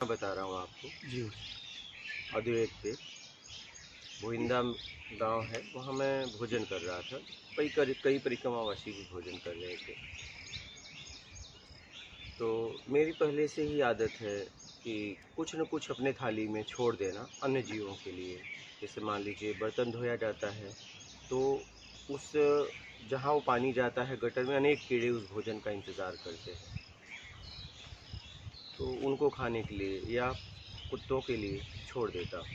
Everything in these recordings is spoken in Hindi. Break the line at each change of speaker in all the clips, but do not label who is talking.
मैं बता रहा हूँ आपको।
जी।
अद्वैत पे भोइंदा गांव है, वहाँ मैं भोजन कर रहा था। कई परिक्रमावासी भी भोजन कर रहे थे। तो मेरी पहले से ही आदत है कि कुछ न कुछ अपने थाली में छोड़ देना अन्य जीवों के लिए। जैसे मान लीजिए बर्तन धोया जाता है, तो उस जहाँ वो पानी जाता है गटर में, अनेक कीड़े उस भोजन का इंतज़ार करते हैं, तो उनको खाने के लिए या कुत्तों के लिए छोड़ देता हूँ।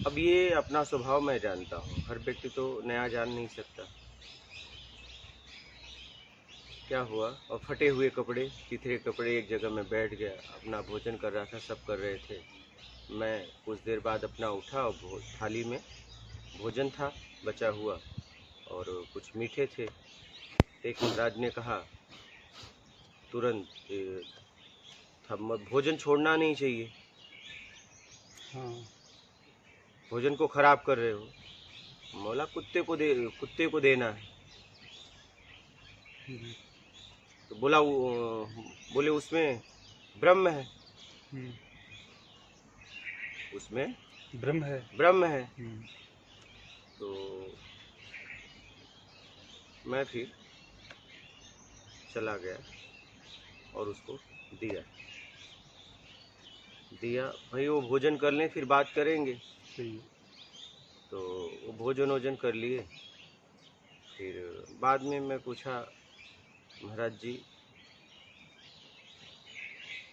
अब ये अपना स्वभाव मैं जानता हूँ, हर व्यक्ति तो नया जान नहीं सकता। क्या हुआ, और फटे हुए कपड़े, चिथड़े कपड़े, एक जगह मैं बैठ गया, अपना भोजन कर रहा था, सब कर रहे थे। मैं कुछ देर बाद अपना उठा और थाली में भोजन था बचा हुआ और कुछ मीठे थे। एक महाराज ने कहा तुरंत, भोजन छोड़ना नहीं चाहिए,
हाँ।
भोजन को खराब कर रहे हो। मौला कुत्ते को देना है। तो बोले उसमें ब्रह्म है, उसमें ब्रह्म है। तो मैं फिर चला गया और उसको दिया भाई वो भोजन कर लें फिर बात करेंगे। तो वो भोजन कर लिए। फिर बाद में मैं पूछा, महाराज जी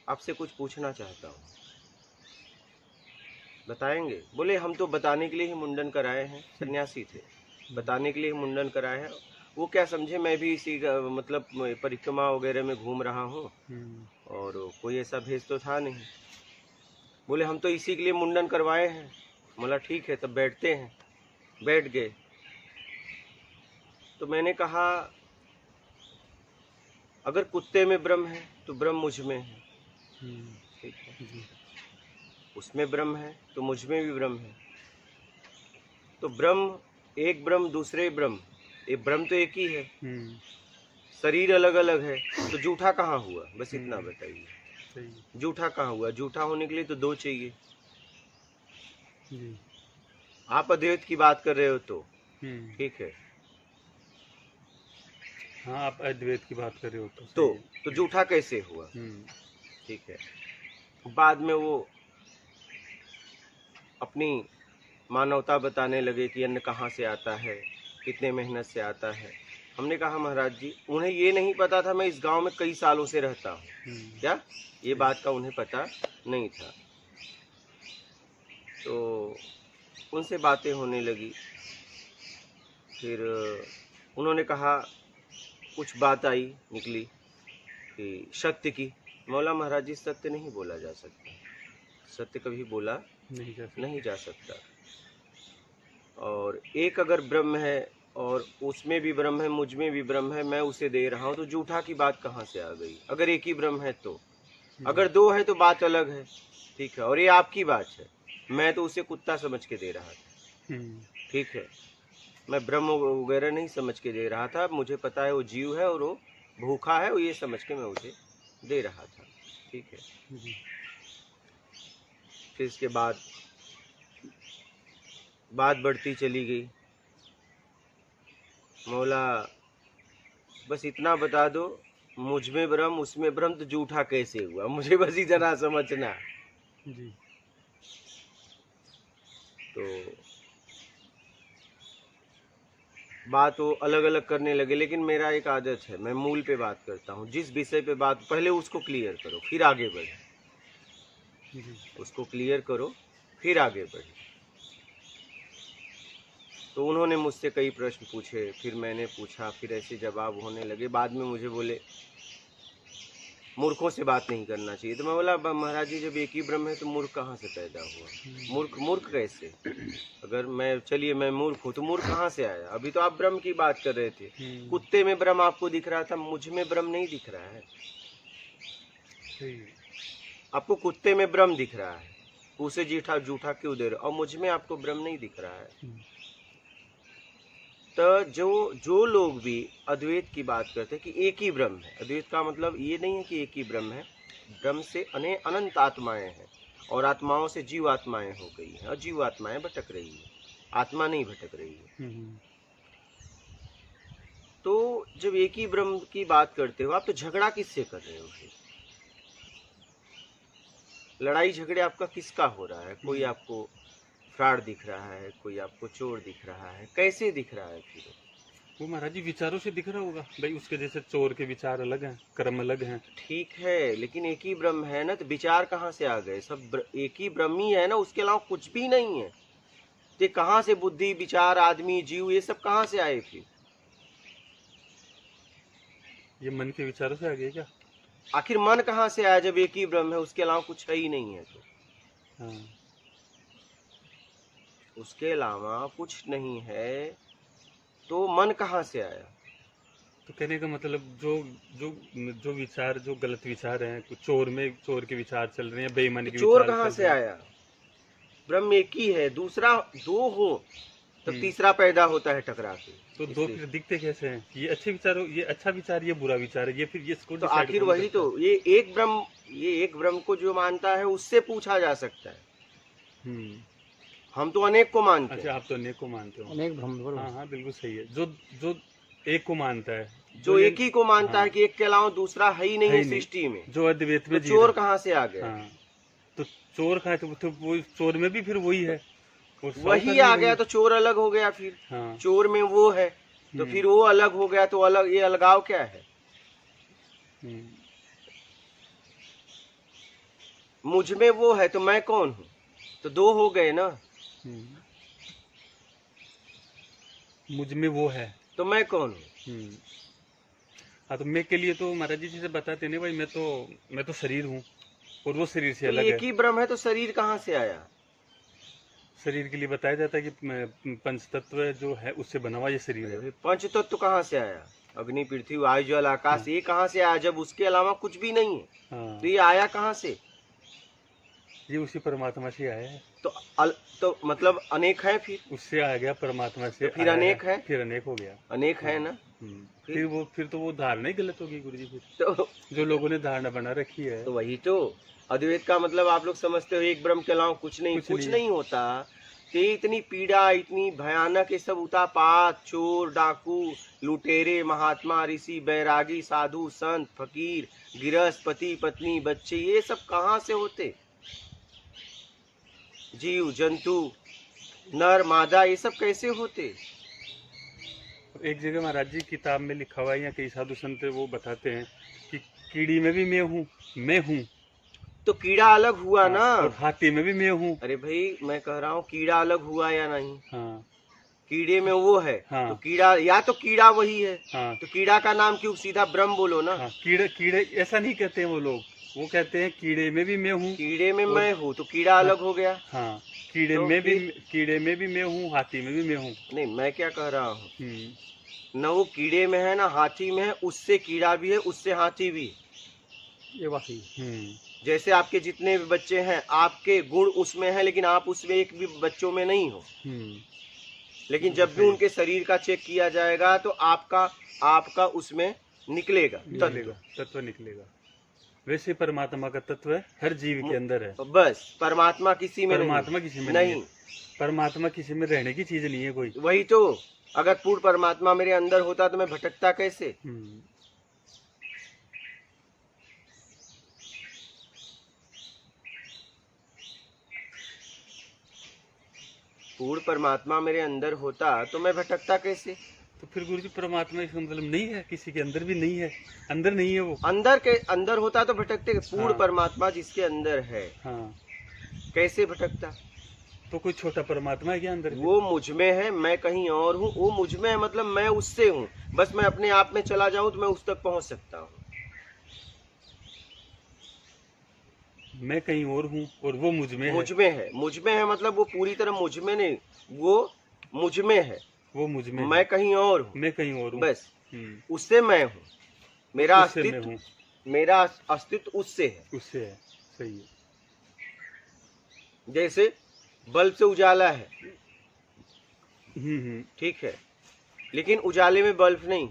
आपसे कुछ पूछना चाहता हूँ, बताएंगे? बोले हम तो बताने के लिए ही मुंडन कराए हैं, सन्यासी थे, बताने के लिए मुंडन कराए हैं। वो क्या समझे मैं भी इसी का मतलब परिक्रमा वगैरह में घूम रहा हूँ और कोई ऐसा भेष तो था नहीं। बोले हम तो इसी के लिए मुंडन करवाए हैं। बोला ठीक है तब बैठते हैं। बैठ गए। तो मैंने कहा अगर कुत्ते में ब्रह्म है तो ब्रह्म मुझ में है, ठीक है, उसमें ब्रह्म है तो मुझ में भी ब्रह्म है। तो ब्रह्म, एक ब्रह्म दूसरे ब्रह्म, ये ब्रह्म तो एक ही है, शरीर अलग अलग है, तो जूठा कहाँ हुआ? बस इतना बताइए, जूठा कहाँ हुआ? जूठा होने के लिए तो दो चाहिए। आप अद्वैत की बात कर रहे हो तो ठीक है,
हाँ आप अद्वैत की बात कर रहे हो
तो जूठा कैसे हुआ? ठीक है। बाद में वो अपनी मानवता बताने लगे कि अन्न कहाँ से आता है, कितने मेहनत से आता है। हमने कहा महाराज जी उन्हें ये नहीं पता था मैं इस गांव में कई सालों से रहता हूँ, क्या ये बात का उन्हें पता नहीं था। तो उनसे बातें होने लगी। फिर उन्होंने कहा, कुछ बात आई निकली कि सत्य की। मौला महाराज जी सत्य नहीं बोला जा सकता, सत्य कभी बोला नहीं जा सकता। और एक अगर ब्रह्म है और उसमें भी ब्रह्म है, मुझ में भी ब्रह्म है, मैं उसे दे रहा हूँ, तो जूठा की बात कहाँ से आ गई? अगर एक ही ब्रह्म है तो, अगर दो है तो बात अलग है, ठीक है। और ये आपकी बात है, मैं तो उसे कुत्ता समझ के दे रहा था, ठीक है, मैं ब्रह्म वगैरह नहीं समझ के दे रहा था। मुझे पता है वो जीव है और वो भूखा है, वो ये समझ के मैं उसे दे रहा था, ठीक है। फिर इसके बाद बात बढ़ती चली गई। मौला बस इतना बता दो, मुझ में ब्रह्म उसमें ब्रह्म, तो जूठा कैसे हुआ? मुझे बस इतना समझना। तो बात वो अलग अलग करने लगे, लेकिन मेरा एक आदत है, मैं मूल पे बात करता हूँ। जिस विषय पे बात, पहले उसको क्लियर करो फिर आगे बढ़े, उसको क्लियर करो फिर आगे बढ़े। तो उन्होंने मुझसे कई प्रश्न पूछे, फिर मैंने पूछा, फिर ऐसे जवाब होने लगे। बाद में मुझे बोले मूर्खों से बात नहीं करना चाहिए। तो मैं बोला महाराज जी जब एक ही ब्रह्म है तो मूर्ख कहाँ से पैदा हुआ? मूर्ख कैसे? अगर मैं मूर्ख हूँ तो मूर्ख कहाँ से आया? अभी तो आप ब्रह्म की बात कर रहे थे। कुत्ते में ब्रह्म आपको दिख रहा था, मुझ में ब्रह्म नहीं दिख रहा है। आपको कुत्ते में ब्रह्म दिख रहा है, उसे जूठा क्यों दे रहे हो? और मुझ में आपको ब्रह्म नहीं दिख रहा है। तो जो लोग भी अद्वैत की बात करते हैं कि एक ही ब्रह्म है, अद्वैत का मतलब ये नहीं है कि एक ही ब्रह्म है, ब्रह्म से अनंत आत्माएं हैं और आत्माओं से जीव आत्माएं हो गई हैं और जीव आत्माएं भटक रही है, आत्मा नहीं भटक रही है। तो जब एक ही ब्रह्म की बात करते हो आप, तो झगड़ा किससे कर रहे हो फिर? लड़ाई झगड़े आपका किसका हो रहा है? कोई आपको फ्रॉड दिख रहा है, कोई आपको चोर दिख रहा है, कैसे दिख रहा है फिर?
वो महाराज जी विचारों से दिख रहा होगा भाई, उसके जैसे चोर के विचार अलग हैं, कर्म अलग हैं।
ठीक है, लेकिन एक ही ब्रह्म है ना, तो विचार कहाँ से आ गए? सब एक ही ब्रह्म ही है ना, उसके अलावा कुछ भी नहीं है। तो कहाँ से बुद्धि, विचार, आदमी, जीव, ये सब कहाँ से आए फिर?
ये मन के विचारों से आ गए क्या?
आखिर मन कहाँ से आया जब एक ही ब्रह्म है, उसके अलावा कुछ है ही नहीं है? तो
हाँ।
उसके अलावा कुछ नहीं है तो मन कहाँ से आया?
तो कहने का मतलब जो जो जो विचार, जो गलत विचार हैं, कुछ चोर में चोर के विचार चल रहे हैं, बेईमानी के
चोर
विचार
कहाँ
चल
से
रहे हैं।
आया? ब्रह्म एक ही है, दूसरा दो हो तो तीसरा पैदा होता है टकरा के।
तो दो फिर दिखते कैसे हैं? ये अच्छे विचार, ये अच्छा विचार, ये बुरा विचार है, ये फिर ये इसको
तो
decide
आखिर
कौन
वही
करता
तो, ये एक ब्रह्म को जो मानता है उससे पूछा जा सकता है। हम तो अनेक को मानते
अच्छा,
हैं।
आप तो अनेक को मानते हो।
अनेक ब्रह्म।
हाँ हाँ, बिल्कुल सही है। जो जो एक को मानता है,
जो एक ही को मानता
हाँ,
है कि एक के अलावा दूसरा है ही नहीं
है
है
ही नहीं,
सृष्टि में,
जो अद्वैत में
तो
जी
चोर
रहा
कहाँ से आ गया?
है। हाँ, तो चोर कहाँ? तो वो चोर में भी फिर वही है, और
वही आ गया तो चोर अलग हो गया फिर।
हाँ।
चोर में वो है तो फिर वो अलग हो गया, तो अलग, ये अलगाव क्या है? मुझ में वो है तो मैं कौन हूँ? तो दो हो गए ना।
मुझ में वो है
तो मैं कौन हूँ?
हाँ, तो मैं के लिए तो महाराज जी से बताते नहीं भाई, मैं तो शरीर हूँ और वो शरीर से
तो
अलग
एक
है।
ही ब्रह्म है तो शरीर कहाँ से आया?
शरीर के लिए बताया जाता है कि पंच तत्व जो है उससे बना हुआ ये शरीर है।
पंच तत्व कहाँ से आया? अग्नि, पृथ्वी, वायु, जल, आकाश, ये कहाँ से आया जब उसके अलावा कुछ भी नहीं है?
हाँ।
तो ये आया कहाँ से?
ये उसी परमात्मा से आया है।
तो मतलब अनेक है, फिर
उससे आ गया परमात्मा से,
तो फिर अनेक है,
फिर अनेक हो गया,
अनेक है ना।
फिर तो वो धारणा ही गलत होगी गुरु जी। फिर
तो
जो लोगों ने धारणा बना रखी है,
तो वही तो अद्वैत का मतलब आप लोग समझते हो एक ब्रह्म के अलावा कुछ नहीं होता। तो इतनी पीड़ा, इतनी भयानक, ये सब उतापात, चोर, डाकू, लुटेरे, महात्मा, ऋषि, बैरागी, साधु, संत, फकीर, गृहस्थ, पति, पत्नी, बच्चे, ये सब कहाँ से होते? जीव, जंतु, नर, मादा, ये सब कैसे होते?
एक जगह महाराज जी किताब में लिखा हुआ है, या कई साधु संत वो बताते हैं कि कीड़ी में भी मैं हूँ। तो
कीड़ा अलग हुआ ना,
और हाथी में भी मैं हूँ।
अरे भाई मैं कह रहा हूँ कीड़ा अलग हुआ या नहीं?
हाँ।
कीड़े में वो है। हाँ। तो कीड़ा, या तो कीड़ा वही है। हाँ। तो कीड़ा का नाम क्यों? सीधा ब्रह्म बोलो ना। हाँ।
कीड़े ऐसा नहीं कहते हैं वो लोग, वो कहते हैं कीड़े में भी मैं हूँ।
कीड़े में मैं हूँ तो कीड़ा अलग हो गया।
हाँ, कीड़े में भी मैं हूँ, हाथी में भी मैं हूँ।
नहीं, मैं क्या कह रहा हूँ, न वो कीड़े में है ना हाथी में है, उससे कीड़ा भी है, उससे हाथी भी।
ये वाकई।
जैसे आपके जितने भी बच्चे हैं, आपके गुण उसमें है, लेकिन आप उसमें एक भी बच्चों में नहीं हो। लेकिन जब भी उनके शरीर का चेक किया जाएगा तो आपका उसमें निकलेगा,
तत्व निकलेगा। वैसे परमात्मा का तत्व हर जीव के अंदर है।
बस परमात्मा किसी में
परमात्मा किसी में नहीं। परमात्मा किसी में रहने की चीज नहीं है कोई।
वही तो, अगर पूर्ण परमात्मा मेरे अंदर होता तो मैं भटकता कैसे? पूर्ण परमात्मा मेरे अंदर होता तो मैं भटकता कैसे?
तो फिर गुरु जी परमात्मा इसका मतलब नहीं है, किसी के अंदर भी नहीं है, अंदर नहीं है वो।
अंदर होता तो भटकते। पूर्ण हाँ। परमात्मा जिसके अंदर है, हाँ। कैसे भटकता?
तो कोई छोटा परमात्मा है क्या अंदर?
वो मुझ में है, मैं कहीं और हूँ। वो मुझ में है मतलब मैं उससे हूँ, बस मैं अपने आप में चला जाऊँ तो मैं उस तक पहुँच सकता हूँ।
मैं कहीं और हूँ और वो मुझ में है।
मुझ में है मतलब वो पूरी तरह मुझ में नहीं, वो मुझ में है, वो मुझ में, मैं कहीं और हूँ,
मैं कहीं और हूँ,
बस उससे मैं हूँ। मेरा अस्तित्व उससे है।
सही है।
जैसे बल्ब से उजाला है, ठीक है, लेकिन उजाले में बल्ब नहीं,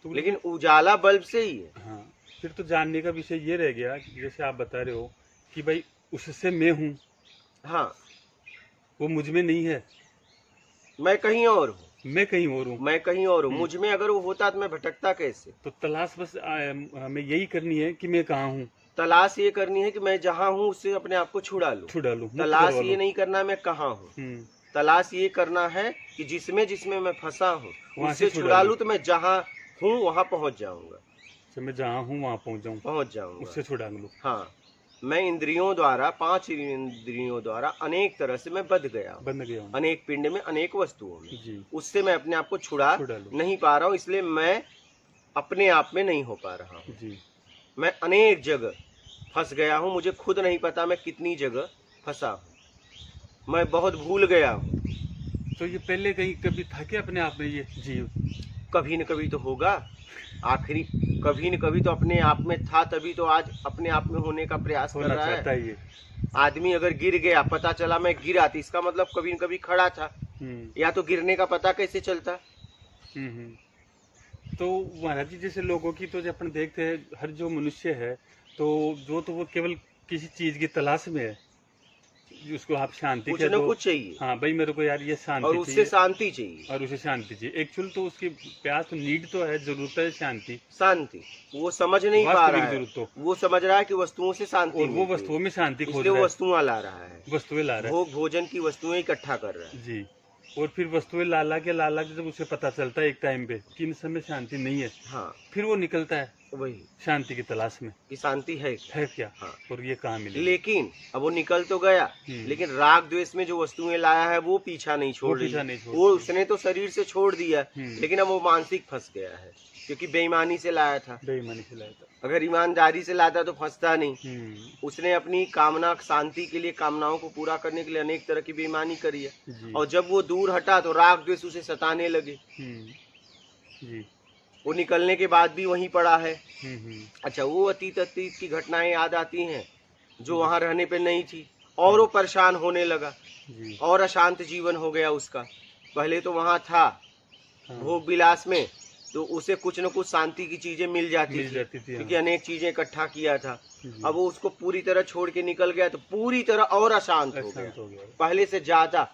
तो
लेकिन उजाला बल्ब से ही है।
हाँ, फिर तो जानने का विषय ये रह गया कि जैसे आप बता रहे हो कि भाई उससे मैं हूँ,
हाँ,
वो मुझ में नहीं है,
मैं कहीं और हूँ,
मैं कहीं और हूँ।
मैं कहीं और हूँ। मुझ में अगर वो होता तो मैं भटकता कैसे।
तो तलाश बस हमें यही करनी है कि मैं कहाँ हूँ,
तलाश ये करनी है कि मैं जहाँ हूँ उससे अपने आप को छुड़ा लूँ।
छुड़ा लूँ, मुक्त
तलाश
करवा
ये
लूँ।
नहीं करना मैं कहाँ हूँ,
हम्म,
तलाश ये करना है कि जिसमें जिसमें मैं फंसा हूँ
वहाँ से
उससे
छुड़ा
छुड़ा
लूँ।
लूँ, तो मैं जहाँ हूँ वहाँ पहुँच जाऊंगा,
तो मैं जहाँ हूँ वहाँ पहुँच जाऊँ,
पहुँच जाऊंगा।
उससे छुड़ा लूँ।
हाँ, मैं इंद्रियों द्वारा, 5 इंद्रियों द्वारा अनेक तरह से मैं बंध गया हूँ,
बंद गया हूँ
अनेक पिंड में, अनेक वस्तुओं में।
जी,
उससे मैं अपने आप को छुड़ा
छुड़ा लूँ
नहीं पा रहा हूँ, इसलिए मैं अपने आप में नहीं हो पा रहा हूँ।
जी।
मैं अनेक जगह फंस गया हूँ, मुझे खुद नहीं पता मैं कितनी जगह फंसा हूँ, मैं बहुत भूल गया हूँ।
तो ये पहले कहीं कभी था क्या अपने आप में ये जीव?
कभी न कभी तो होगा, आखिरी कभी न कभी तो अपने आप में था, तभी तो आज अपने आप में होने का प्रयास कर
होना
रहा
चाहता
है।
है ये।
आदमी अगर गिर गया, पता चला मैं गिरा, तो इसका मतलब कभी न कभी खड़ा था, या तो गिरने का पता कैसे चलता।
तो महाराज जी जैसे लोगों की तो जब अपन देखते हैं, हर जो मनुष्य है तो जो तो वो केवल किसी चीज की तलाश में है, उसको आप शांति
कुछ
कह
न
दो।
कुछ चाहिए,
हाँ भाई मेरे को यार ये
और
शांति
उससे
चाहिए,
शांति चाहिए।
और उसे शांति चाहिए। एक्चुअल तो उसकी प्यास तो नीड तो है, जरूरत है शांति,
शांति वो समझ नहीं पा रहा
वास्तविक
है,
जरूरत तो।
वो समझ रहा है कि वस्तुओं से शांति
और वो
मिलती
वस्तुओं
है,
में शांति खोज
इसलिए
रहा
वो
है,
वस्तुएं ला रहा है,
वस्तुएं ला रहा है
भोग भोजन की वस्तुएं इकट्ठा कर रहा है।
जी। और फिर वस्तुएं लाला के जब उसे पता चलता है एक टाइम पे कि इन सब में शांति नहीं है,
हाँ,
फिर वो निकलता है
वही
शांति की तलाश में।
कि शांति है क्या।
है क्या?
हाँ,
और ये कहाँ मिलेगी?
लेकिन अब वो निकल तो गया, लेकिन राग द्वेष में जो वस्तुएं लाया है वो पीछा नहीं
वो
छोड़ रही।
पीछा नहीं छोड़
वो
रही।
उसने तो शरीर से छोड़ दिया, लेकिन अब वो मानसिक फंस गया है, क्योंकि बेईमानी से लाया था।
बेईमानी से लाया था।
अगर ईमानदारी से लाता तो फंसता नहीं। उसने अपनी कामना शांति के लिए, कामनाओं को पूरा करने के लिए अनेक तरह की बेईमानी करी है,
जी
और जब वो दूर हटा तो राग द्वेष उसे सताने लगे।
जी।
वो निकलने के बाद भी वहीं पड़ा है। अच्छा, वो अतीत अतीत की घटनाएं याद आती हैं जो वहां रहने पे नहीं थी, और वो परेशान होने लगा,
जी।
और अशांत जीवन हो गया उसका। पहले तो वहां था भोग विलास में, तो उसे कुछ न कुछ शांति की चीजें मिल जाती थी, क्योंकि अनेक चीजें इकट्ठा किया था। अब वो उसको पूरी तरह छोड़ के निकल गया तो पूरी तरह और अशांत हो गया, पहले से ज्यादा।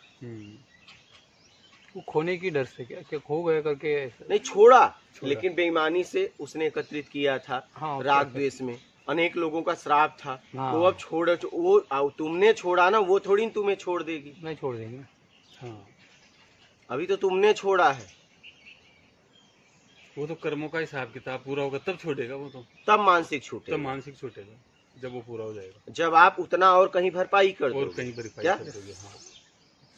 वो खोने की डर से क्या खो गया करके
नहीं छोड़ा, लेकिन बेईमानी से उसने एकत्रित किया था।
हाँ,
राग द्वेष में अनेक लोगों का श्राप था।
हाँ।
वो अब छोड़, वो तुमने छोड़ा ना, वो थोड़ी तुम्हें छोड़ देगी।
नहीं छोड़ देंगे।
हाँ,
अभी तो तुमने छोड़ा है,
वो तो कर्मों का हिसाब किताब पूरा होगा तब छोड़ेगा वो तो,
तब मानसिक छूटेगा,
तब मानसिक छूटेगा जब वो पूरा हो जाएगा,
जब आप उतना और कहीं भरपाई कर
और
दोगे।
कहीं भरपाई
क्या?
कर दोगे। हाँ,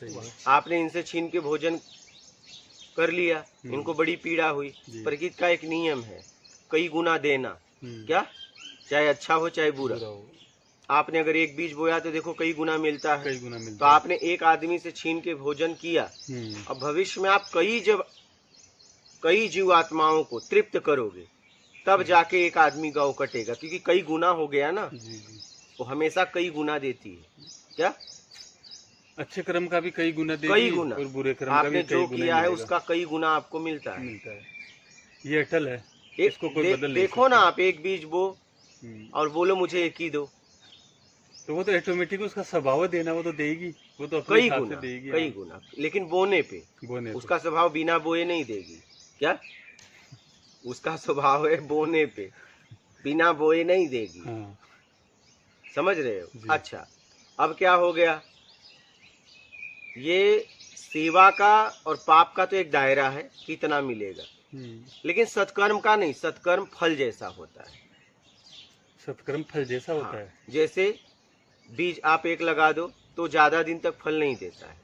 सही है।
आपने इनसे छीन के भोजन कर लिया, इनको बड़ी पीड़ा हुई। प्रकृति का एक नियम है, कई गुना देना। क्या? चाहे अच्छा हो चाहे बुरा। आपने अगर एक बीज बोया तो देखो कई गुना मिलता है।
कई गुना मिलता
तो आपने एक आदमी से छीन के भोजन किया, अब भविष्य में आप कई जीवात्माओं को तृप्त करोगे, तब जाके एक आदमी का वो कटेगा, क्योंकि कई गुना हो गया ना। वो हमेशा कई गुना देती है। क्या?
अच्छे कर्म का भी कई गुना देगी,
कई गुना,
और बुरे कर्म का
आपने
भी
जो
कई गुना
किया है
मिलेगा।
उसका कई गुना आपको मिलता है।
ये अटल है, इसको कोई बदल नहीं
देखो ना, आप एक बीज बो और बोलो मुझे एक ही दो,
तो वो तो ऑटोमेटिक उसका स्वभाव देना, वो तो देगी, वो तो अपने हिसाब से देगी।
कई गुना। लेकिन बोने पे उसका स्वभाव बिना बोए नहीं देगी। क्या? उसका स्वभाव है बोने पे, बिना बोए नहीं देगी। समझ रहे हो? अच्छा, अब क्या हो गया, ये सेवा का और पाप का तो एक दायरा है, कितना मिलेगा, लेकिन सत्कर्म का नहीं। सत्कर्म फल जैसा होता है।
सत्कर्म फल जैसा होता है।
जैसे बीज आप एक लगा दो तो ज्यादा दिन तक फल नहीं देता है,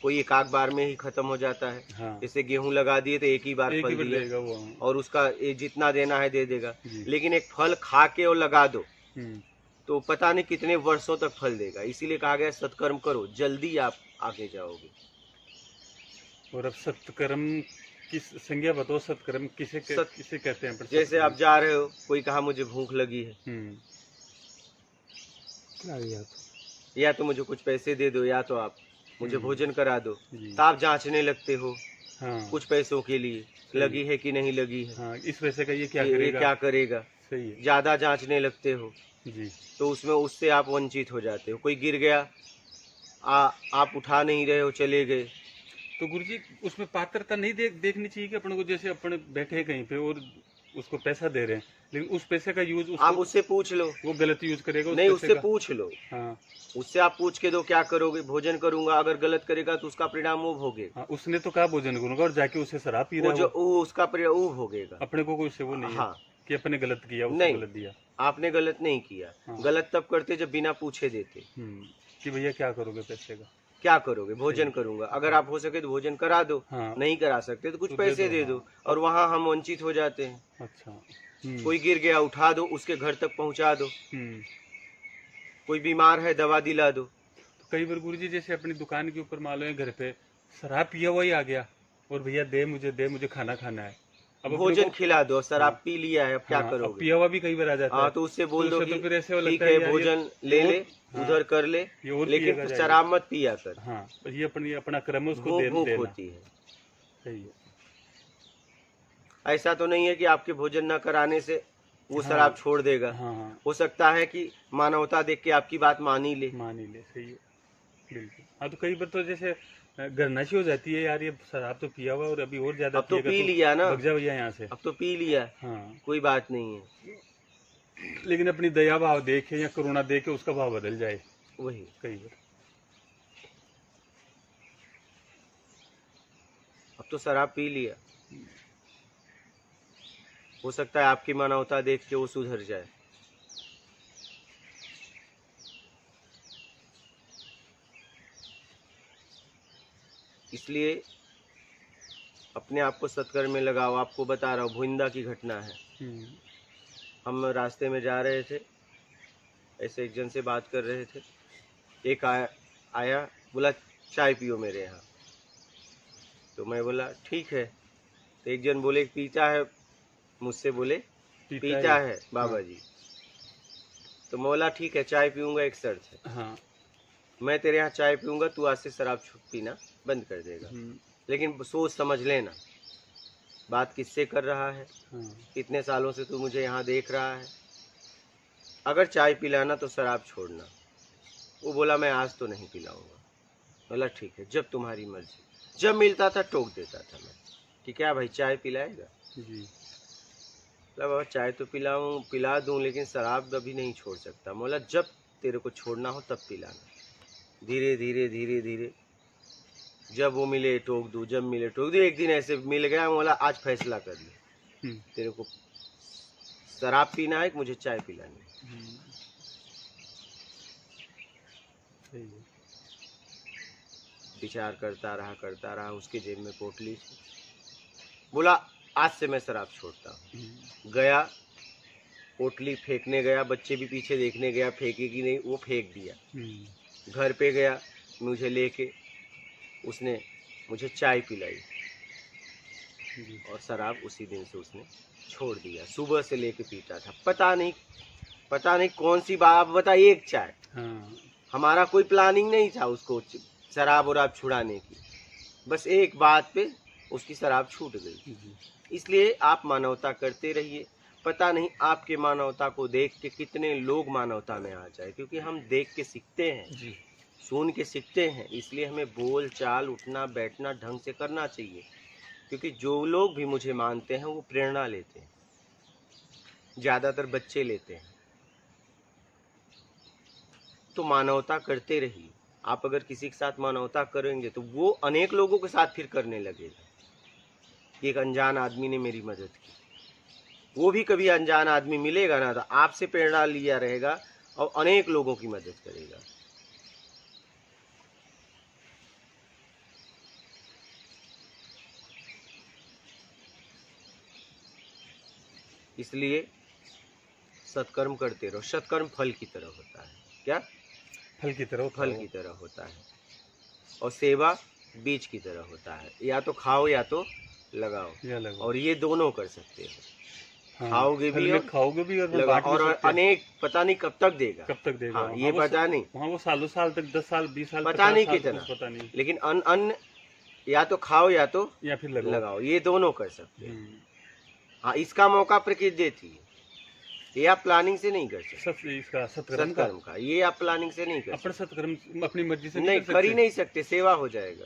कोई एक आध बार में ही खत्म हो जाता है। जैसे गेहूं लगा दिए तो एक ही बार फल दिया, और उसका जितना देना है दे देगा। लेकिन एक फल खा के और लगा दो तो पता नहीं कितने वर्षों तक फल देगा। इसीलिए कहा गया सत्कर्म करो, जल्दी आप आगे जाओगे।
और अब सत्कर्म की संज्ञा बताओ, सत्कर्म किसे कहते हैं?
जैसे आप जा रहे हो, कोई कहा मुझे भूख लगी है, या तो मुझे कुछ पैसे दे दो, या तो आप मुझे भोजन करा दो, तो आप जांचने लगते हो
हाँ
कुछ पैसों के लिए,
सही।
लगी है कि नहीं लगी है,
हाँ, इस पैसे का ये क्या
ये
करेगा।
क्या करेगा,
सही है
ज्यादा जांचने लगते हो
जी।
तो उसमें उससे आप वंचित हो जाते हो। कोई गिर गया, आप उठा नहीं रहे हो, चले गए।
तो गुरुजी उसमें पात्रता नहीं देखनी चाहिए कि अपन को, जैसे अपन बैठे कहीं पे और उसको पैसा दे रहे हैं, लेकिन उस पैसे का यूज
आप उससे पूछ लो,
वो गलत यूज करेगा उस
नहीं
पैसे
उससे
का।
पूछ लो,
हाँ
उससे आप पूछ के दो क्या करोगे, भोजन करूंगा, अगर गलत करेगा तो उसका परिणाम वो भोगेगा।
हाँ, उसने तो कहा भोजन करूंगा और जाके उसे शराब पी
वो
रहा है
जो वो उसका परिणाम वो भोगेगा।
अपने को कोई से वो नहीं है
हाँ,
कि अपने गलत किया, उसने
नहीं।
गलत दिया।
आपने गलत नहीं किया।
हाँ।
गलत तब करते जब बिना पूछे देते।
कि भैया क्या करोगे पैसे का।
क्या करोगे, भोजन करूंगा, अगर आप हो सके तो भोजन करा दो,
हाँ।
नहीं करा सकते तो कुछ
तो
पैसे दे दो,
हाँ।
और वहाँ हम वंचित हो जाते हैं।
अच्छा।
कोई गिर गया उठा दो, उसके घर तक पहुंचा दो, कोई बीमार है दवा दिला दो।
तो कई बार गुरुजी जैसे अपनी दुकान के ऊपर मान लो घर पे शराब पिया हुआ ही आ गया और भैया दे मुझे खाना खाना है, अब
भोजन खिला दो, शराब
हाँ।
पी लिया है, अब क्या
हाँ, अब
करोगे।
पिया हुआ भी कई बार आ जाता
हाँ
है,
तो उससे बोल
तो
दो
उससे
कि
तो फिर ऐसे वो
ठीक
लगता है
है
यार
भोजन ले ले,
हाँ,
उधर कर ले,
ये और
लेकिन
पिएगा जाएगा।
शराब मत पिया कर।
हाँ ये अपना क्रम है, उसको
भूख
देना
होती है।
सही है।
ऐसा तो नहीं है कि आपके भोजन न कराने से वो
हाँ।
शराब छोड़ देगा।
हाँ
हो सकता है कि मानवता देख के आपकी बात मान ही ले।
सही है बिल्कुल। हाँ तो कई बार तो जैसे गरनाशी हो जाती है यार, ये शराब तो पिया हुआ और अभी और ज्यादा
अब तो पी लिया ना,
भग जा भैया यहाँ से।
अब तो पी लिया,
हाँ
कोई बात नहीं है।
लेकिन अपनी दया भाव देखे या करुणा देखे उसका भाव बदल जाए
वही
कई बार।
अब तो शराब पी लिया, हो सकता है आपकी मानवता देख के वो सुधर जाए। इसलिए अपने आप को सत्कर्म में लगाओ। आपको बता रहा हूँ, भुइंदा की घटना है। हम रास्ते में जा रहे थे, ऐसे एक जन से बात कर रहे थे, एक आया बोला चाय पियो मेरे यहाँ। तो मैं बोला ठीक है। तो एक जन बोले पीता है, मुझसे बोले पीता है बाबा जी। तो मैं बोला ठीक है चाय पीऊंगा, एक शर्त है।
हाँ।
मैं तेरे यहाँ चाय पीऊंगा, तू आज से शराब पीना बंद कर देगा, लेकिन सोच समझ लेना बात किससे कर रहा है। इतने सालों से तू मुझे यहाँ देख रहा है, अगर चाय पिलाना तो शराब छोड़ना। वो बोला मैं आज तो नहीं पिलाऊंगा। बोला ठीक है, जब तुम्हारी मर्जी। जब मिलता था टोक देता था मैं कि क्या भाई चाय पिलाएगा
जी।
बाबा चाय तो पिला दूं, लेकिन शराब अभी नहीं छोड़ सकता। बोला जब तेरे को छोड़ना हो तब पिलाना। धीरे धीरे धीरे धीरे जब वो मिले टोक दूं, जब मिले टोक दूं। एक दिन ऐसे मिल गया, बोला आज फैसला कर ले, तेरे को शराब पीना है कि मुझे चाय पिलानी है। विचार करता रहा, उसके जेब में पोटली थी। बोला आज से मैं शराब छोड़ता हूँ। गया, पोटली फेंकने गया, बच्चे भी पीछे देखने गया फेंकेगी नहीं, वो फेंक दिया। घर पे गया, मुझे लेके उसने मुझे चाय पिलाई और शराब उसी दिन से उसने छोड़ दिया। सुबह से लेके पीता था, पता नहीं कौन सी बात, बताइए एक चाय। हमारा कोई प्लानिंग नहीं था उसको शराब और छुड़ाने की, बस एक बात पे उसकी शराब छूट गई। इसलिए आप मानवता करते रहिए। पता नहीं आपके मानवता को देख के कितने लोग मानवता में आ जाए, क्योंकि हम देख के सीखते हैं, सुन के सीखते हैं। इसलिए हमें बोल चाल, उठना बैठना ढंग से करना चाहिए, क्योंकि जो लोग भी मुझे मानते हैं वो प्रेरणा लेते हैं, ज़्यादातर बच्चे लेते हैं। तो मानवता करते रहिए। आप अगर किसी के साथ मानवता करेंगे तो वो अनेक लोगों के साथ फिर करने लगेगा। एक अनजान आदमी ने मेरी मदद की, वो भी कभी अनजान आदमी मिलेगा ना तो आपसे प्रेरणा लिया रहेगा और अनेक लोगों की मदद करेगा। इसलिए सत्कर्म करते रहो। सत्कर्म फल की तरह होता है। क्या?
फल की तरह
होता है। और सेवा बीज की तरह होता है। या तो खाओ या तो लगाओ, और ये दोनों कर सकते हो।
हाँ,
खाओगे भी और लगाओ, और अनेक पता नहीं कब तक देगा। हाँ, ये पता नहीं,
वहाँ वो सालों साल तक 10 साल 20 साल
पता नहीं कितना, लेकिन अन्न या तो खाओ या तो
या फिर
लगाओ, ये दोनों कर सकते हैं।
हम्म।
हाँ, इसका मौका प्रकृति देती है, ये आप प्लानिंग से नहीं कर सकते।
इसका सत्कर्म का
सत्कर्म का ये आप प्लानिंग से नहीं कर
अपन
सकते।
सत्कर्म अपनी मर्जी से
नहीं, कर ही नहीं सकते, सेवा हो जाएगा,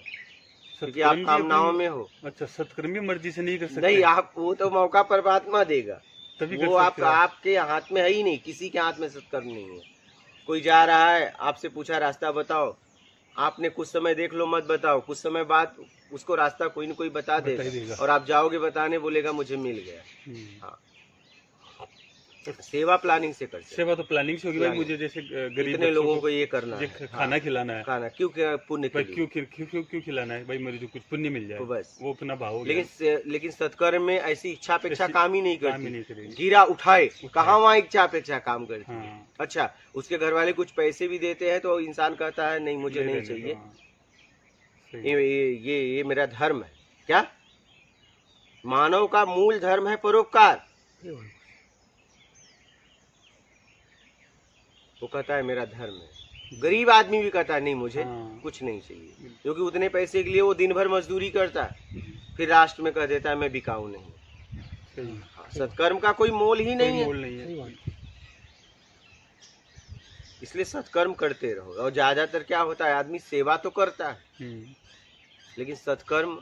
क्योंकि आप
सत्कर्म भी
कामनाओं
अपनी-
में हो।
अच्छा, सत्कर्म भी मर्जी से नहीं कर सकते।
नहीं, आप वो तो मौका परमात्मा देगा,
तभी
वो
कर
आप
सकते हो।
आपके हाथ में है ही नहीं, किसी के हाथ में सत्कर्म नहीं है। कोई जा रहा है, आपसे पूछा रास्ता बताओ, आपने कुछ समय देख लो मत बताओ, कुछ समय बाद उसको रास्ता कोई न कोई बता
बता ही
देगा,
देगा।
और आप जाओगे बताने, बोलेगा मुझे मिल गया।
हम्म।
हाँ, सेवा प्लानिंग से कर सकते।
सेवा तो प्लानिंग से होगी भाई,
प्लानिंग।
मुझे जैसे गरीब
कितने
बच्चों
लोगों
को
को ये करना है,
खाना खिलाना है,
खाना क्यों, क्या पुण्य के
भाई
लिए।
क्यों खिलाना है भाई, मेरे जो कुछ पुण्य मिल जाए,
तो बस।
वो अपना भाव हो
लेकिन सत्कर्म में ऐसी इच्छा अपेक्षा
ऐसी
काम ही नहीं
काम ही नहीं
करती।
करेगी।
गिरा उठाए, कहाँ वहाँ इच्छा अपेक्षा काम करती है।
हाँ,
अच्छा, उसके घर वाले कुछ पैसे भी देते हैं तो इंसान कहता है नहीं, मुझे नहीं
रहने दो,
चाहिए,
हाँ, सही।
ये मेरा धर्म है। क्या, मानव का मूल धर्म है परोपकार। वो कहता है मेरा धर्म है। गरीब आदमी भी कहता है नहीं, मुझे
हाँ।
कुछ नहीं चाहिए, क्योंकि उतने पैसे के लिए वो दिन भर मजदूरी करता है,
हम्म,
फिर लास्ट में कह देता है मैं बिकाऊ नहीं।
सही।
हाँ, सत्कर्म का कोई मोल ही नहीं
कोई
है,
मोल नहीं है।
इसलिए सत्कर्म करते रहो। और ज्यादातर क्या होता है, आदमी सेवा तो करता है,
हम्म।
लेकिन सत्कर्म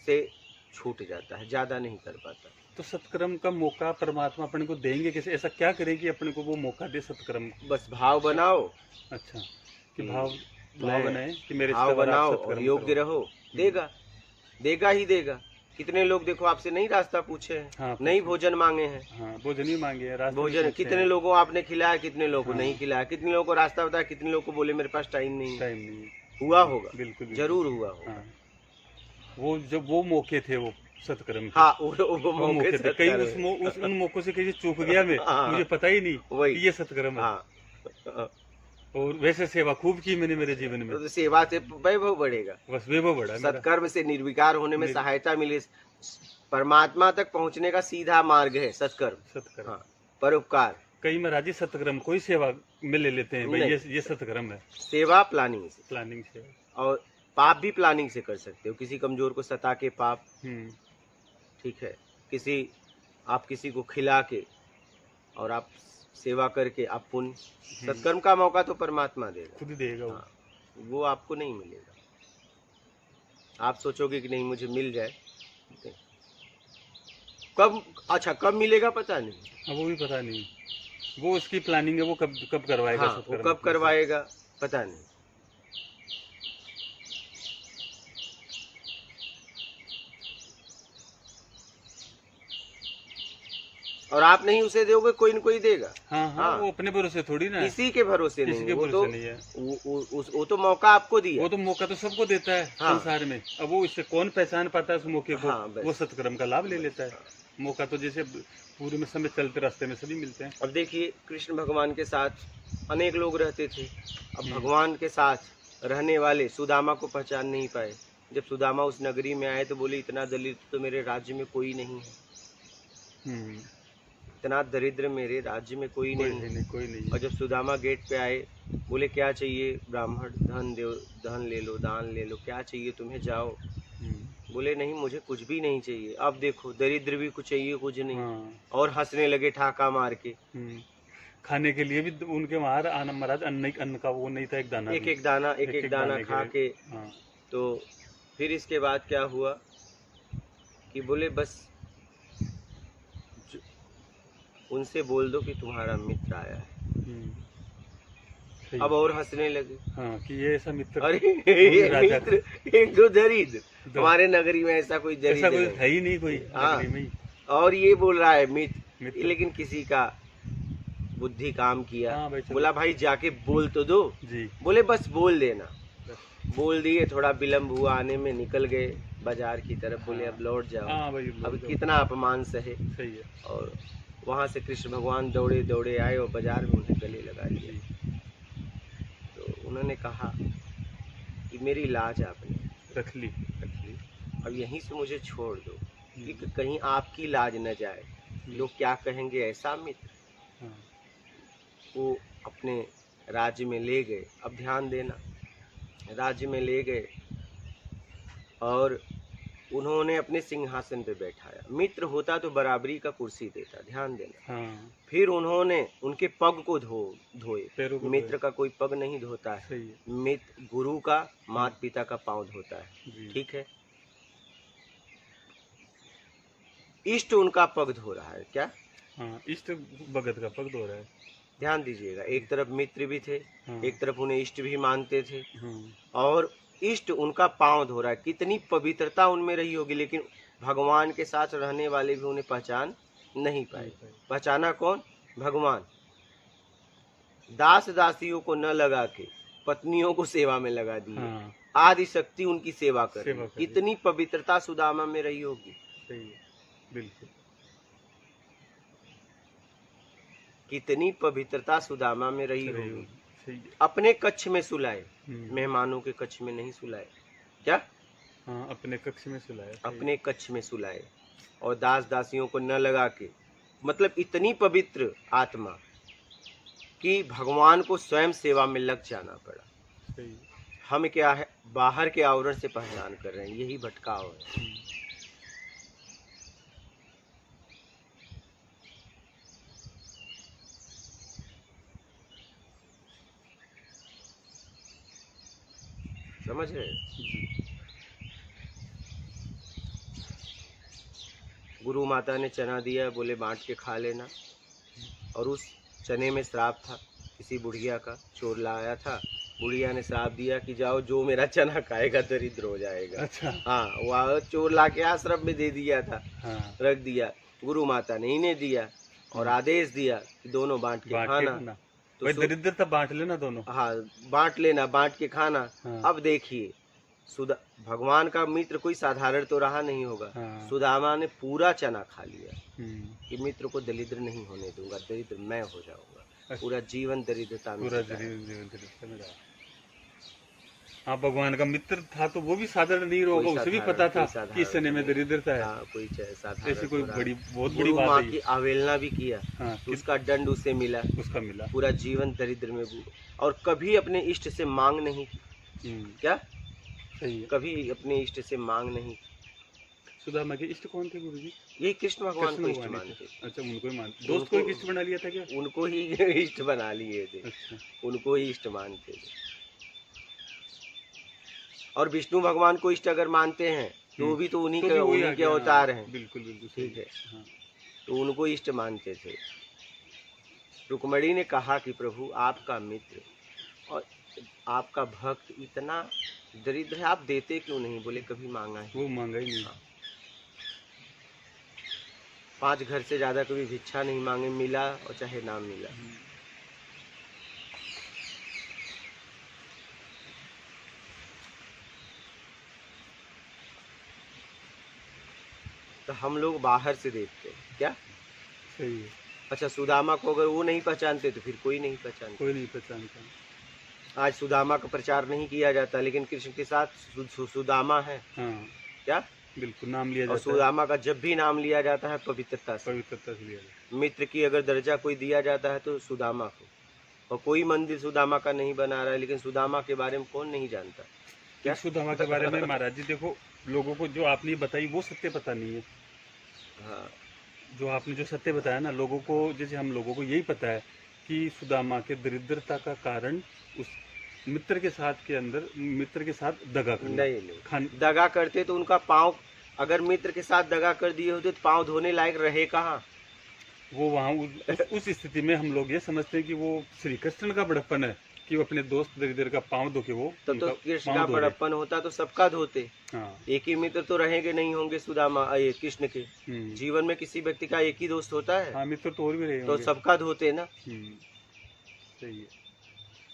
से छूट जाता है, ज्यादा नहीं कर पाता।
तो सत्कर्म का मौका परमात्मा अपने को देंगे कैसे, ऐसा क्या करें कि अपने को वो मौका दे सत्कर्म।
बस भाव बनाओ,
अच्छा, कि
हम्म,
भाव
मैं
बनाए कि मेरे
भाव
इसके बाद आप
बनाओ
सत्कर्म
और योग्य
करो।
रहो, देगा, देगा ही देगा। कितने लोग देखो आपसे नहीं रास्ता पूछे हैं,
हाँ,
नहीं भोजन मांगे हैं,
हाँ, भोजन ही मांगे, रास्ते में
भोजन
पूछे
कितने
हैं,
लोगों आपने खिलाया, कितने लोगों को
हाँ।
नहीं खिलाया, कितने लोगों को रास्ता बताया, कितने लोगों को बोले मेरे पास टाइम नहीं है।
टाइम नहीं है।
हुआ होगा,
बिल्कुल
जरूर हुआ होगा।
हाँ, वो जब वो मौके थे वो सत्कर्म के,
हाँ, वो
वो
मौके
मौके थे,
से
कई
सत्कर्म
उन मौकों से कहीं चूक गया मैं,
हाँ।
मुझे पता ही नहीं
वही।
कि ये सत्कर्म है।
हाँ,
और वैसे सेवा खूब की मैंने मेरे जीवन में,
तो सेवा से वैभव बढ़ेगा,
बस वैभव बढ़ा मेरा।
सत्कर्म से निर्विकार होने में
निर-
सहायता मिले, परमात्मा तक पहुंचने का सीधा मार्ग है सत्कर्म।
सत्कर्म।
हाँ, परोपकार।
कई महाराज जी सत्कर्म कोई सेवा में ले लेते हैं भाई,
नहीं।
ये सत्कर्म है,
सेवा प्लानिंग से,
प्लानिंग सेवा।
और पाप भी प्लानिंग से कर सकते हो। किसी कमजोर को सता के पाप,
हम्म।
ठीक है, आप किसी को खिला के और आप सेवा करके आप पुण्य। सत्कर्म का मौका तो परमात्मा देगा,
खुद ही देगा वो।
हाँ, वो आपको नहीं मिलेगा। आप सोचोगे कि नहीं मुझे मिल जाए, कब, अच्छा कब मिलेगा पता नहीं।
अब वो भी पता नहीं, वो उसकी प्लानिंग है, वो कब कब करवाएगा
हाँ, वो
सत्कर्म
कब करवाएगा पता नहीं। और आप नहीं उसे दोगे, कोई न कोई देगा।
हाँ, हाँ,
हाँ।
वो अपने भरोसे थोड़ी ना है,
किसी के भरोसे
किसी
नहीं,
के
वो
भरोसे
तो
नहीं है।
वो तो मौका आपको दिया।
वो तो मौका तो सबको देता है
हाँ।
संसार में, अब वो इससे कौन पहचान पाता है उस मौके को,
हाँ, बस।
वो सत्कर्म का लाभ ले लेता है। मौका तो जैसे पूरे में समय चलते रास्ते में सभी मिलते हैं।
अब देखिए, कृष्ण भगवान के साथ अनेक लोग रहते थे। अब
हम्म।
भगवान के साथ रहने वाले सुदामा को पहचान नहीं पाए। जब सुदामा उस नगरी में आए तो बोले इतना दलित तो मेरे राज्य में कोई नहीं है,
हम्म।
इतना दरिद्र मेरे राज्य में कोई
कोई
नहीं है।
नहीं, कोई नहीं।
और जब सुदामा गेट पे आए, बोले क्या चाहिए ब्राह्मण, धन दो, धन ले लो, दान ले लो, क्या चाहिए तुम्हें, जाओ।
हम्म।
बोले नहीं मुझे कुछ भी नहीं चाहिए। अब देखो, दरिद्र भी कुछ चाहिए, कुछ नहीं।
हाँ।
और हंसने लगे ठाका मार के।
हम्म। खाने के लिए भी उनके वहां महाराज अन्न का वो नहीं था, एक दाना
एक
भी।
एक दाना, एक एक दाना
दाने
खा
के
के।
हाँ।
तो फिर इसके बाद क्या हुआ कि बोले बस उनसे बोल दो कि तुम्हारा मित्र आया है।
हम्म। सही।
अब और हंसने लगे।
हाँ, कि ये ऐसा मित्र,
अरे
कोई
ये
राजा
मित्र, एक दो दरिद्र,
दो।
हमारे नगरी में ऐसा कोई
ऐसा
दरिद्र
कोई
नहीं।
है ही नहीं कोई
हाँ।
नगरी में ही।
और ये बोल रहा है मित्र,
मित्र।
लेकिन किसी का बुद्धि काम किया।
हाँ भाई, चलो।
बोला भाई जाके बोल तो दो।
जी।
बोले बस बोल देना। बोल दिए, थोड़ा विलम्ब हुआ आने में, निकल गए बाजार की तरफ। बोले अब लौट जाओ,
हाँ भाई,
अब
जाओ।
कितना अपमान सहे।
सही है।
और वहां से कृष्ण भगवान दौड़े दौड़े आए और बाजार में उन्हें गले लगा लिया। तो उन्होंने कहा कि मेरी लाज आपने
रख ली।
रख ली, अब यहीं से मुझे छोड़ दो, कि कहीं आपकी लाज न जाए, लोग क्या कहेंगे ऐसा मित्र।
हाँ।
वो अपने राज्य में ले गए। अब ध्यान देना, राज्य में ले गए और उन्होंने अपने सिंहासन पे बैठाया। मित्र होता तो बराबरी का कुर्सी देता, ध्यान देना।
हाँ,
फिर उन्होंने उनके पग को धोए।
पैरों को
मित्र का कोई पग नहीं धोता है,
सही है
मित्र गुरु का, माता पिता का पांव धोता है।
जी।
ठीक है, इष्ट उनका पग धो रहा है क्या?
हाँ, इष्ट भगत का पग धो रहा है।
ध्यान दीजिएगा, एक तरफ मित्र भी थे,
हाँ,
एक तरफ उन्हें इष्ट भी मानते थे,
हाँ,
और इष्ट उनका पांव धो रहा है। कितनी पवित्रता उनमें रही होगी, लेकिन भगवान के साथ रहने वाले भी उन्हें पहचान नहीं पाए। पहचाना कौन? भगवान। दास दासियों को न लगा के पत्नियों को सेवा में लगा दी।
हाँ,
आदि शक्ति उनकी सेवा कर रही
सेवा
है।
कर रही।
कितनी पवित्रता सुदामा में रही होगी,
सही है, बिल्कुल
कितनी पवित्रता सुदामा में रही
रही
होगी।
होगी, सही है।
अपने कक्ष में सुलाए,
हम्म,
मेहमानों के कक्ष में नहीं सुलाए। क्या?
हाँ, अपने कक्ष में सुलाया। सही है।
अपने कक्ष में सुलाए, और दास दासियों को न लगा के, मतलब इतनी पवित्र आत्मा कि भगवान को स्वयं सेवा में लग जाना पड़ा।
सही है।
हम क्या है, बाहर के आवरण से पहचान कर रहे हैं, यही भटकाव है। समझ रहे हैं?
जी,
गुरु माता ने चना दिया, बोले बांट के खा लेना, और उस चने में श्राप था किसी बुढ़िया का, चोर लाया था। बुढ़िया ने श्राप दिया कि जाओ, जो मेरा चना खाएगा दरिद्र हो जाएगा।
अच्छा,
हाँ, वह चोर ला के आश्रम में दे दिया था,
हाँ,
रख दिया। गुरु माता ने इन्हें दिया और आदेश दिया कि दोनों बांट के
बांट के
खाना।
खाना।
तो
भाई दरिद्रता बांट लेना दोनों।
हाँ, बांट लेना, बांट के खाना।
हाँ,
अब देखिए, भगवान का मित्र कोई साधारण तो रहा नहीं होगा।
हाँ,
सुदामा ने पूरा चना खा लिया
हम्म,
कि मित्र को दरिद्र नहीं होने दूंगा, दरिद्र मैं हो जाऊंगा।
अच्छा।
पूरा जीवन दरिद्रता में
पूरा
बिताया।
दरिद्रता में रहा। हाँ, भगवान का मित्र था तो वो भी साधारण नहीं होगा,
कोई
उसे भी
साधारण-
पता था
कोई साधारण
कि इस समय में
नहीं।
दरिद्रता है।
हाँ, कोई चाहे साधारण
ऐसी कोई
थोड़ा।
बड़ी बहुत बड़ी
गुरु
बात
माँ
है
की
ये।
अवहेलना भी किया,
हाँ,
उसका दंड उसे मिला,
उसका मिला।
पूरा जीवन दरिद्र में और कभी अपने इष्ट से मांग नहीं की। क्या?
सही है।
कभी अपने इष्ट से मांग नहीं की।
सुदामा के इष्ट कौन थे गुरुजी?
ये कृष्ण भगवान
कृष्ण
को इष्ट
भगवान ही
मानते,
थे। अच्छा, उनको ही मानते। दोस्त को ही इष्ट बना लिया था क्या?
उनको ही इष्ट बना लिए थे,
अच्छा,
उनको ही इष्ट मानते थे। और विष्णु भगवान को इष्ट अगर मानते हैं तो वो भी तो उन्हीं
तो
के
भी वही आ
उन्हीं के
गया।
अवतार
हाँ,
हैं।
बिल्कुल बिल्कुल
ठीक है,
हाँ,
तो उनको इष्ट मानते थे। रुक्मणी ने कहा कि प्रभु, आपका मित्र और आपका भक्त इतना दरिद्र है, आप देते क्यों नहीं? बोले कभी मांगा ही।
वो मांगा ही नहीं।
5 घर से ज्यादा कभी भिक्षा नहीं मांगे, मिला और चाहे ना मिला। तो हम लोग बाहर से देखते हैं क्या?
सही है,
अच्छा, सुदामा को अगर वो नहीं पहचानते तो फिर कोई नहीं पहचानता।
कोई नहीं पहचानता।
आज सुदामा का प्रचार नहीं किया जाता, लेकिन कृष्ण के साथ सुदामा है।
हाँ,
क्या?
बिल्कुल नाम लिया
और
जाता है।
सुदामा का जब भी नाम लिया जाता है पवित्रता से।
पवित्रता से लिया जाता
मित्र की अगर दर्जा कोई दिया जाता है तो सुदामा को। और कोई मंदिर सुदामा का नहीं बना रहा है, लेकिन सुदामा के बारे में कौन नहीं जानता?
है।
क्या?
सुदामा के बारे में महाराज जी देखो, लोगों को जो आपने बताई वो सत्य पता नहीं है।
हाँ,
जो आपने जो सत्य बताया ना, लोगों को, जैसे हम लोगों को यही पता है कि सुदामा के दरिद्रता का कारण उस मित्र के साथ के अंदर, मित्र के साथ दगा करना।
नहीं, दगा करते तो उनका पाँव, अगर मित्र के साथ दगा कर दिए होते तो पाँव धोने लायक रहे कहाँ?
वो वहाँ उस स्थिति में हम लोग ये समझते हैं कि वो श्री कृष्ण का बड़प्पन है कि वो अपने दोस्त दरिद्र का पाँव धो के वो
तब तो
उनका
कृष्ण
पाँव
का
धो रहे।
बड़प्पन होता तो सबका धोते।
हाँ,
एक ही मित्र तो रहेंगे नहीं होंगे सुदामा, ये कृष्ण के
हम्म,
जीवन में किसी व्यक्ति का एक ही दोस्त होता है,
हाँ, मित्र तो और भी रहे
तो
होंगे।
सबका धोते ना।
सही है।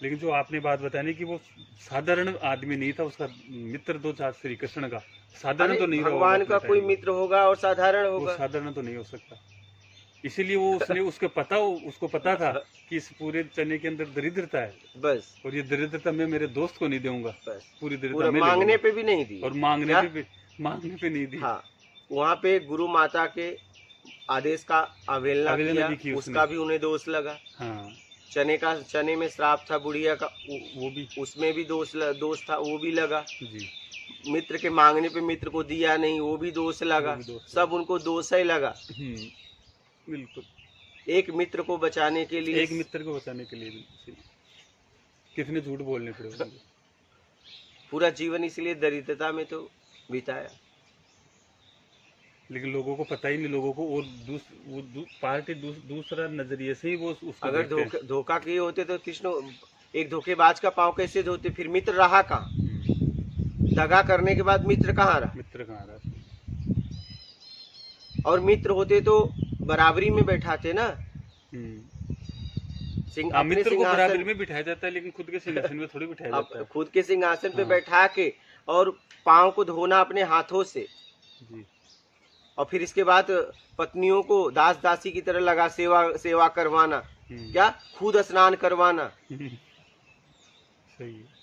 लेकिन जो आपने बात बताई कि वो साधारण आदमी नहीं था, उसका मित्र तो था श्री कृष्ण का, साधारण
अरे
तो नहीं रहा होगा
भगवान
अपने
का कोई
time में।
मित्र होगा और साधारण
वो
होगा।
साधारण तो नहीं हो सकता, इसीलिए वो उसने उसको पता था कि इस पूरे चने के अंदर दरिद्रता है,
बस
और ये दरिद्रता मैं मेरे दोस्त को नहीं दूंगा,
बस
पूरी
पूरा
दरिद्रता मैं ले
मांगने
लूंगा।
पे भी नहीं दी।
और
क्या?
मांगने पे नहीं दी।
हाँ, वहाँ पे गुरु माता के आदेश का अवहेलना
अवहेलना भी की
किया,
उसने।
उसका भी उन्हें दोष लगा।
हाँ,
चने में श्राप था बुढ़िया का,
वो भी
उसमें भी दोष था, वो भी लगा।
जी,
मित्र के मांगने पे मित्र को दिया नहीं, वो भी दोष लगा,
वो भी दोष
सब उनको दोष ही लगा।
बिल्कुल।
एक मित्र को बचाने के लिए,
एक मित्र को बचाने के लिए बिल्कुल सही। कितने झूठ बोलने पड़े उनको।
पूरा जीवन इसलिए दरिद्रता में तो बिताया।
लेकिन लोगों को पता ही नहीं, लोगों को और पार्टी दूसरा नजरिए से ही वो उसको
अगर
देखते हैं।
धोखा किए होते तो कृष्ण एक धोखेबाज का पांव कैसे धोते, फिर मित्र रहा कहाँ? दगा करने के बाद मित्र कहाँ रहा?
मित्र कहाँ रहा?
और मित्र होते तो बराबरी में बैठाते ना। अपने
मित्र को बराबरी
सिंहासन
में बिठाया जाता है, लेकिन खुद के सिंहासन में थोड़ी बिठाया जाता है।
खुद के सिंहासन पे
हाँ।
बैठा के और पांव को धोना अपने हाथों से,
जी।
और फिर इसके बाद पत्नियों को दास दासी की तरह लगा सेवा करवाना, क्या खुद स्नान करवाना।
सही है।